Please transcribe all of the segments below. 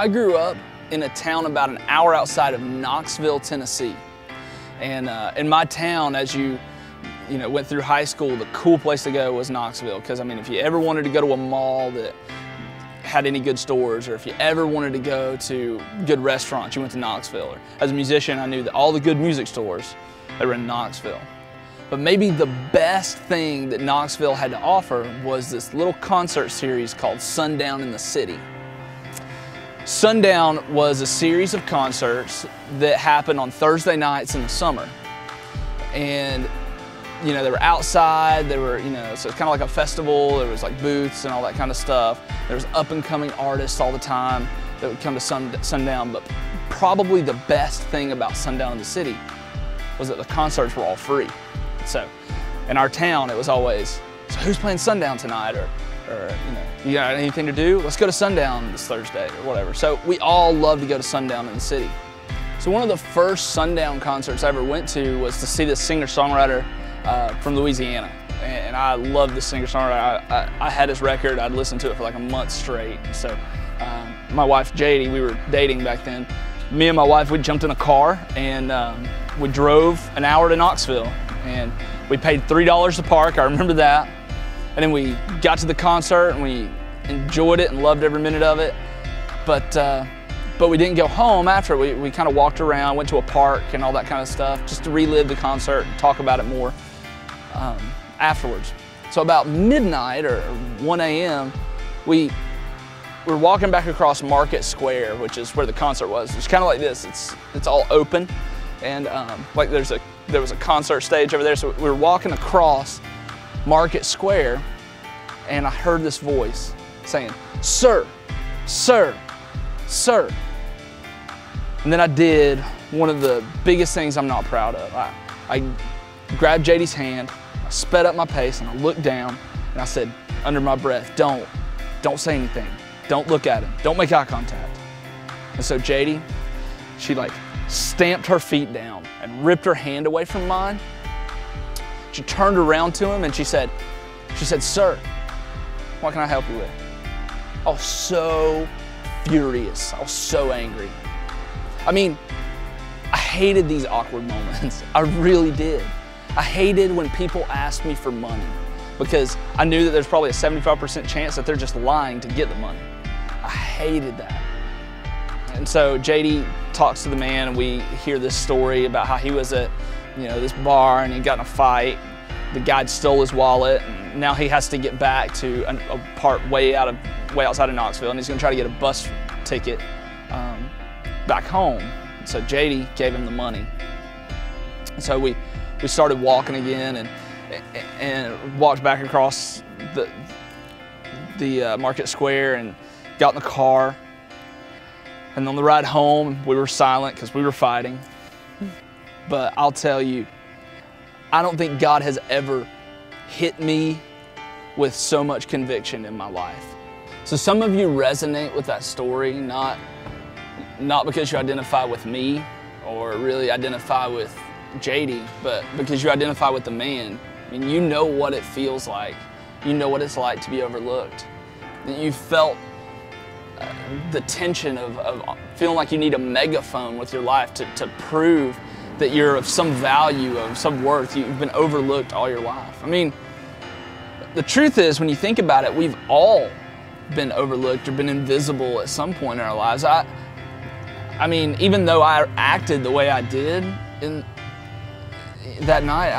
I grew up in a town about an hour outside of Knoxville, Tennessee. And in my town, as you went through high school, the cool place to go was Knoxville. Because I mean, if you ever wanted to go to a mall that had any good stores, or if you ever wanted to go to good restaurants, you went to Knoxville. Or, as a musician, I knew that all the good music stores, they were in Knoxville. But maybe the best thing that Knoxville had to offer was this little concert series called Sundown in the City. Sundown was a series of concerts that happened on Thursday nights in the summer. And they were outside, they were, so it's kind of like a festival. There was like booths and all that kind of stuff. There was up and coming artists all the time that would come to Sundown. But probably the best thing about Sundown in the City was that the concerts were all free. So in our town, it was always, so who's playing Sundown tonight? Or you got anything to do? Let's go to Sundown this Thursday or whatever. So we all love to go to Sundown in the City. So one of the first Sundown concerts I ever went to was to see this singer-songwriter from Louisiana. And I loved this singer-songwriter. I had his record. I'd listened to it for like a month straight. So my wife, Jady, we were dating back then. Me and my wife, we jumped in a car and we drove an hour to Knoxville. And we paid $3 to park, I remember that. And then we got to the concert and we enjoyed it and loved every minute of it. But we didn't go home after. We kind of walked around, went to a park and all that kind of stuff, just to relive the concert and talk about it more afterwards. So about midnight or 1 a.m., we were walking back across Market Square, which is where the concert was. It's kind of like this. It's all open, and like there was a concert stage over there. So we were walking across Market Square, and I heard this voice saying, "Sir, sir, sir." And then I did one of the biggest things I'm not proud of. I grabbed Jady's hand, I sped up my pace, and I looked down, and I said under my breath, don't say anything. Don't look at him. Don't make eye contact. And so Jady, she like stamped her feet down and ripped her hand away from mine. She turned around to him and she said, "Sir, what can I help you with?" I was so furious. I was so angry. I mean, I hated these awkward moments. I really did. I hated when people asked me for money because I knew that there's probably a 75% chance that they're just lying to get the money. I hated that. And so Jady talks to the man and we hear this story about how he was at this bar and he got in a fight. The guy stole his wallet and now he has to get back to a part way outside of Knoxville, and he's gonna try to get a bus ticket back home. So Jady gave him the money. And so we started walking again and walked back across the Market Square and got in the car. And on the ride home, we were silent because we were fighting. But I'll tell you, I don't think God has ever hit me with so much conviction in my life. So some of you resonate with that story, not because you identify with me or really identify with Jady, but because you identify with the man. I mean, you know what it feels like. You know what it's like to be overlooked. You felt the tension of feeling like you need a megaphone with your life to prove that you're of some value, of some worth. You've been overlooked all your life. I mean, the truth is, when you think about it, we've all been overlooked or been invisible at some point in our lives. I mean, even though I acted the way I did that night,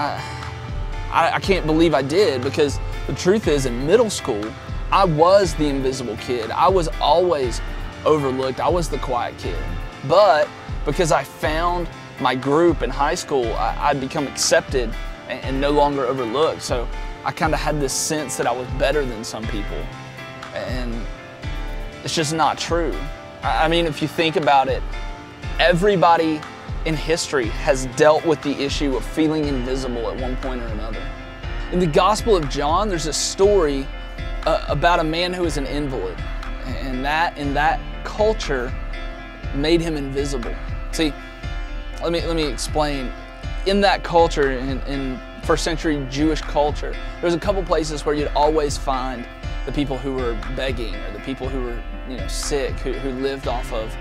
I can't believe I did, because the truth is, in middle school, I was the invisible kid. I was always overlooked. I was the quiet kid. But because I found my group in high school, I'd become accepted and no longer overlooked. So I kind of had this sense that I was better than some people. And it's just not true. I mean, if you think about it, everybody in history has dealt with the issue of feeling invisible at one point or another. In the Gospel of John, there's a story about a man who was an invalid, and that in that culture made him invisible. See, let me explain. In that culture, in first century Jewish culture, there's a couple places where you'd always find the people who were begging or the people who were sick, who lived off of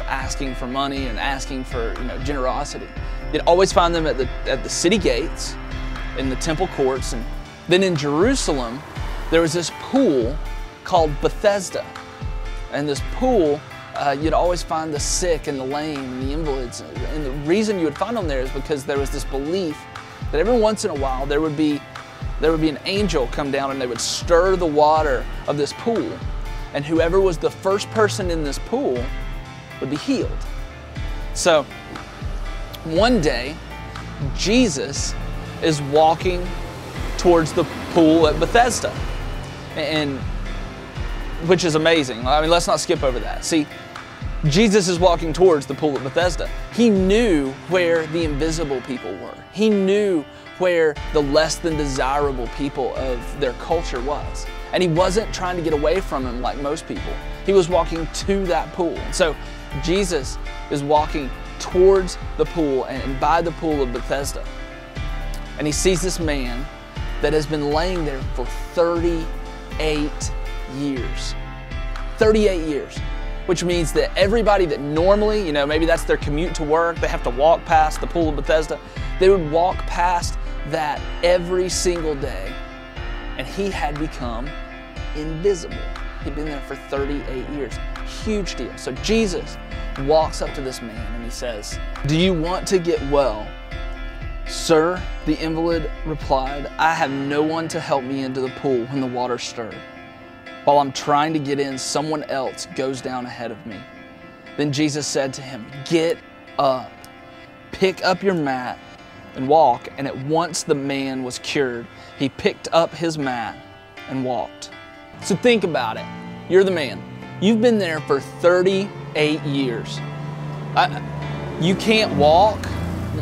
asking for money and asking for generosity. You'd always find them at the city gates, in the temple courts, and then in Jerusalem there was this pool called Bethesda. And this pool, you'd always find the sick and the lame and the invalids. And the reason you would find them there is because there was this belief that every once in a while there would be an angel come down and they would stir the water of this pool. And whoever was the first person in this pool would be healed. So one day, Jesus is walking towards the pool at Bethesda, and which is amazing. I mean, let's not skip over that. See, Jesus is walking towards the pool at Bethesda. He knew where the invisible people were. He knew where the less than desirable people of their culture was. And he wasn't trying to get away from them like most people. He was walking to that pool. So Jesus is walking towards the pool and by the pool of Bethesda. And he sees this man that has been laying there for 38 years. 38 years. Which means that everybody that normally, maybe that's their commute to work, they have to walk past the pool of Bethesda, they would walk past that every single day. And he had become invisible. He'd been there for 38 years. Huge deal. So Jesus walks up to this man and he says, "Do you want to get well?" "Sir," the invalid replied, "I have no one to help me into the pool when the water stirred. While I'm trying to get in, someone else goes down ahead of me." Then Jesus said to him, "Get up, pick up your mat and walk." And at once the man was cured. He picked up his mat and walked. So think about it. You're the man. You've been there for 38 years. You can't walk.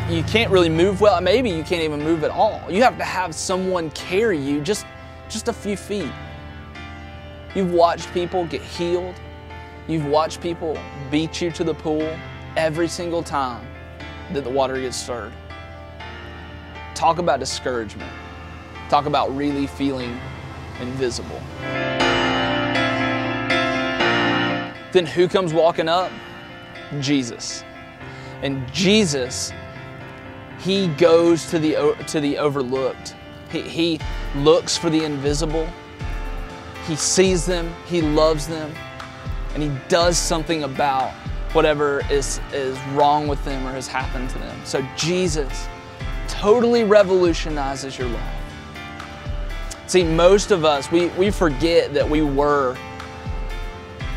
You can't really move well. Maybe you can't even move at all. You have to have someone carry you just a few feet. You've watched people get healed. You've watched people beat you to the pool every single time that the water gets stirred. Talk about discouragement. Talk about really feeling invisible. Then who comes walking up? Jesus. And Jesus, he goes to the overlooked. He looks for the invisible. He sees them, he loves them, and he does something about whatever is wrong with them or has happened to them. So Jesus totally revolutionizes your life. See, most of us, we forget that we were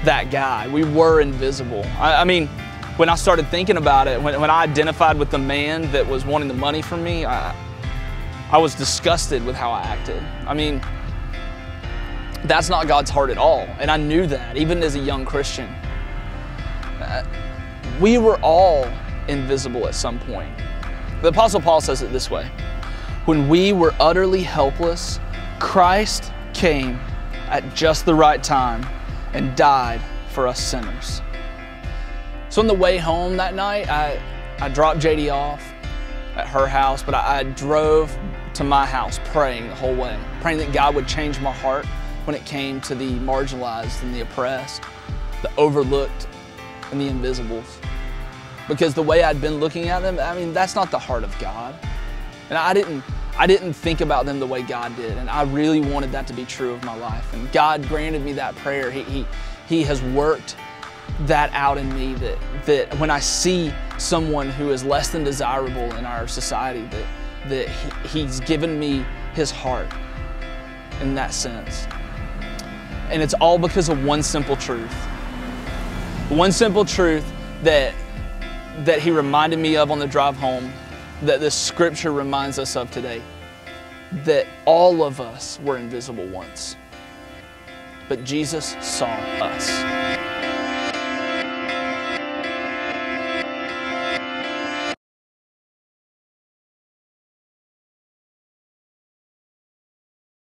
that guy. We were invisible. I mean, when I started thinking about it, when I identified with the man that was wanting the money from me, I was disgusted with how I acted. I mean, that's not God's heart at all. And I knew that, even as a young Christian. We were all invisible at some point. The Apostle Paul says it this way: "When we were utterly helpless, Christ came at just the right time and died for us sinners." So on the way home that night, I dropped JD off at her house, but I drove to my house praying the whole way, praying that God would change my heart when it came to the marginalized and the oppressed, the overlooked and the invisibles. Because the way I'd been looking at them, I mean, that's not the heart of God. And I didn't think about them the way God did, and I really wanted that to be true of my life. And God granted me that prayer. He has worked that out in me, that when I see someone who is less than desirable in our society, that He's given me His heart in that sense. And it's all because of one simple truth. One simple truth that He reminded me of on the drive home, that this scripture reminds us of today, that all of us were invisible once, but Jesus saw us.